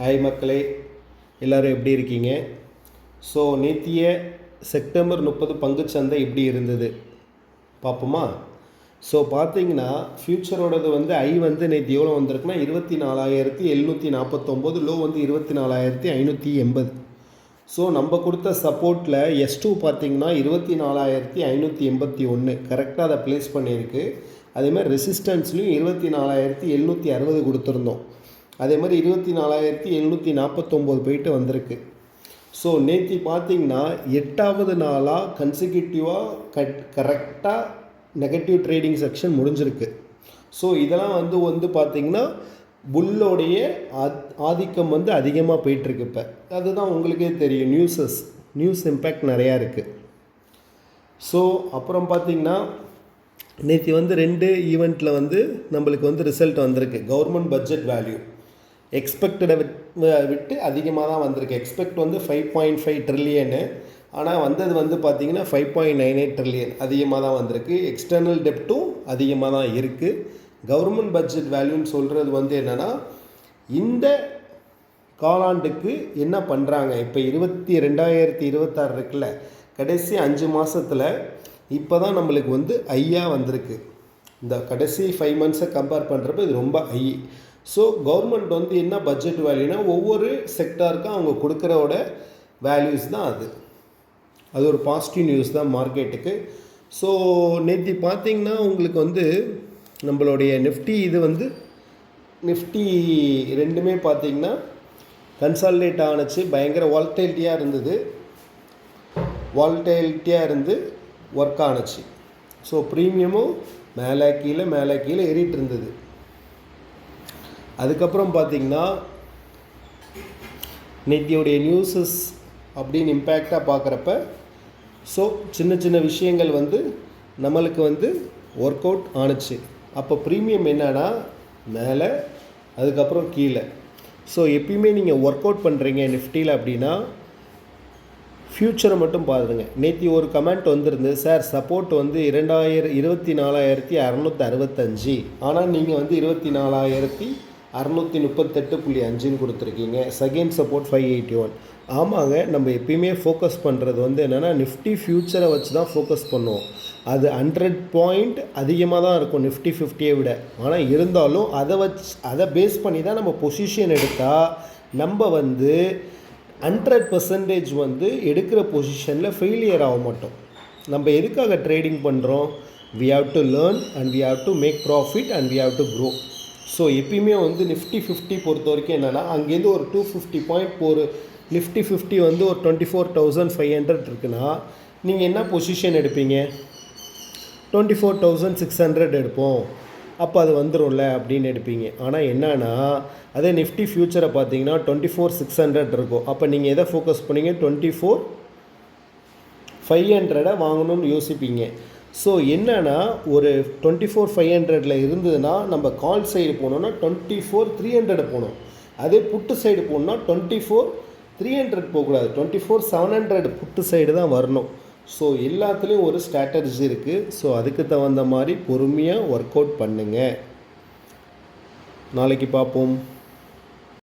Hi மக்களே, எல்லோரும் எப்படி இருக்கீங்க? ஸோ நேத்திய செப்டம்பர் 30 பங்குச்சந்தை எப்படி இருந்தது பார்ப்போமா? ஸோ பார்த்தீங்கன்னா ஃப்யூச்சரோடது நேற்று எவ்வளோ வந்திருக்குன்னா 24,749, லோ 24,580. ஸோ நம்ம கொடுத்த சப்போர்ட்டில் S2 பார்த்திங்கன்னா 24,581 கரெக்டாக அதை ப்ளேஸ் பண்ணியிருக்கு. அதேமாதிரி ரெசிஸ்டன்ஸ்லையும் 24,760 கொடுத்துருந்தோம். அதே மாதிரி 24,749 போயிட்டு வந்திருக்கு. ஸோ நேற்று பார்த்திங்கன்னா 8வது நாளாக கன்சிக்யூட்டிவாக கரெக்டாக நெகட்டிவ் ட்ரேடிங் செக்ஷன் முடிஞ்சிருக்கு. ஸோ இதெல்லாம் பார்த்திங்கன்னா புல்லோடைய ஆதிக்கம் அதிகமாக போயிட்டுருக்கு. இப்போ அதுதான் உங்களுக்கே தெரியும், நியூஸ் இம்பேக்ட் நிறையா இருக்குது. ஸோ அப்புறம் பார்த்திங்கன்னா நேற்று 2 ஈவெண்ட்டில் நம்மளுக்கு ரிசல்ட் வந்திருக்கு. கவர்மெண்ட் பட்ஜெட் வேல்யூ எக்ஸ்பெக்டடை விட்டு அதிகமாக தான் வந்திருக்கு. எக்ஸ்பெக்ட் 5.5 ட்ரில்லியனு, ஆனால் வந்தது பார்த்திங்கன்னா 5.98 ட்ரில்லியன் அதிகமாக தான் வந்திருக்கு. எக்ஸ்டர்னல் டெப்ட்டும் அதிகமாக தான் இருக்குது. கவர்மெண்ட் பட்ஜெட் வேல்யூன்னு சொல்கிறது என்னென்னா இந்த காலாண்டுக்கு என்ன பண்ணுறாங்க. இப்போ 2026 இருக்குல்ல, கடைசி 5 மாதத்தில் இப்போ தான் நம்மளுக்கு ஐயாக வந்திருக்கு. இந்த கடைசி 5 மந்த்ஸை கம்பேர் பண்ணுறப்ப இது ரொம்ப ஐ. ஸோ கவர்மெண்ட் என்ன பட்ஜெட் வேல்யூனா ஒவ்வொரு செக்டாருக்கும் அவங்க கொடுக்குறோட வேல்யூஸ் தான் அது ஒரு பாசிட்டிவ் நியூஸ் தான் மார்க்கெட்டுக்கு. ஸோ நேற்று பார்த்திங்கன்னா உங்களுக்கு நம்மளுடைய நிஃப்டி நிஃப்டி ரெண்டுமே பார்த்திங்கன்னா கன்சாலிடேட் ஆனச்சு. பயங்கர வால்டைலிட்டியாக இருந்து ஒர்க் ஆனச்சு. ஸோ ப்ரீமியமும் மேலே கீழே ஏறிட்டு இருந்தது. அதுக்கப்புறம் பார்த்திங்கன்னா நேத்தியோடைய நியூஸஸ் அப்படின்னு இம்பேக்டாக பார்க்குறப்ப ஸோ சின்ன விஷயங்கள் நம்மளுக்கு ஒர்க் அவுட் ஆணுச்சு. அப்போ ப்ரீமியம் என்னன்னா மேலே, அதுக்கப்புறம் கீழே. ஸோ எப்பயுமே நீங்கள் ஒர்க் அவுட் பண்ணுறீங்க நிஃப்டியில் அப்படின்னா ஃப்யூச்சரை மட்டும் பாருங்க. நேற்று ஒரு கமெண்ட் வந்திருந்து, சார் சப்போர்ட் 24,665, ஆனால் நீங்கள் 24,638.5 கொடுத்துருக்கீங்க. Second support 581. ஆமாங்க, நம்ம எப்பயுமே ஃபோக்கஸ் பண்ணுறது என்னென்னா நிஃப்டி ஃப்யூச்சரை வச்சு தான் ஃபோக்கஸ் பண்ணுவோம். அது 100 பாயிண்ட் அதிகமாக தான் இருக்கும் நிஃப்டி 50யை விட. ஆனால் இருந்தாலும் அதை பேஸ் பண்ணி தான் நம்ம பொசிஷன் எடுத்தால் நம்ம 100% எடுக்கிற பொசிஷனில் ஃபெயிலியர் ஆக மாட்டோம். நம்ம எதுக்காக ட்ரேடிங் பண்ணுறோம்? we have to learn and we have to make profit and we have to grow. So எப்பயுமே நிஃப்டி 50 பொறுத்த வரைக்கும் என்னென்னா அங்கேருந்து ஒரு 250 பாயிண்ட் ஒரு நிஃப்டி 50 ஒரு 24,500 இருக்குன்னா நீங்கள் என்ன பொசிஷன் எடுப்பீங்க? 24,600 எடுப்போம். அப்போ அது வந்துடும்ல அப்படின்னு எடுப்பீங்க. ஆனால் என்னன்னா அதே நிஃப்டி ஃப்யூச்சரை பார்த்தீங்கன்னா 24,600 இருக்கும். அப்போ நீங்கள் எதை ஃபோக்கஸ் பண்ணீங்க? 24,500 வாங்கணும்னு யோசிப்பீங்க. ஸோ என்னென்னா ஒரு 24,500 இருந்ததுன்னா நம்ம கால் சைடு போனோம்னா 24,300 போகணும். அதே புட்டு சைடு போகணுன்னா 24,300 போகக்கூடாது, 24,700 புட்டு சைடு தான் வரணும். ஸோ எல்லாத்துலேயும் ஒரு ஸ்ட்ராட்டஜி இருக்குது. ஸோ அதுக்கு தகுந்த மாதிரி பொறுமையாக ஒர்க் அவுட் பண்ணுங்கள். நாளைக்கு பார்ப்போம்.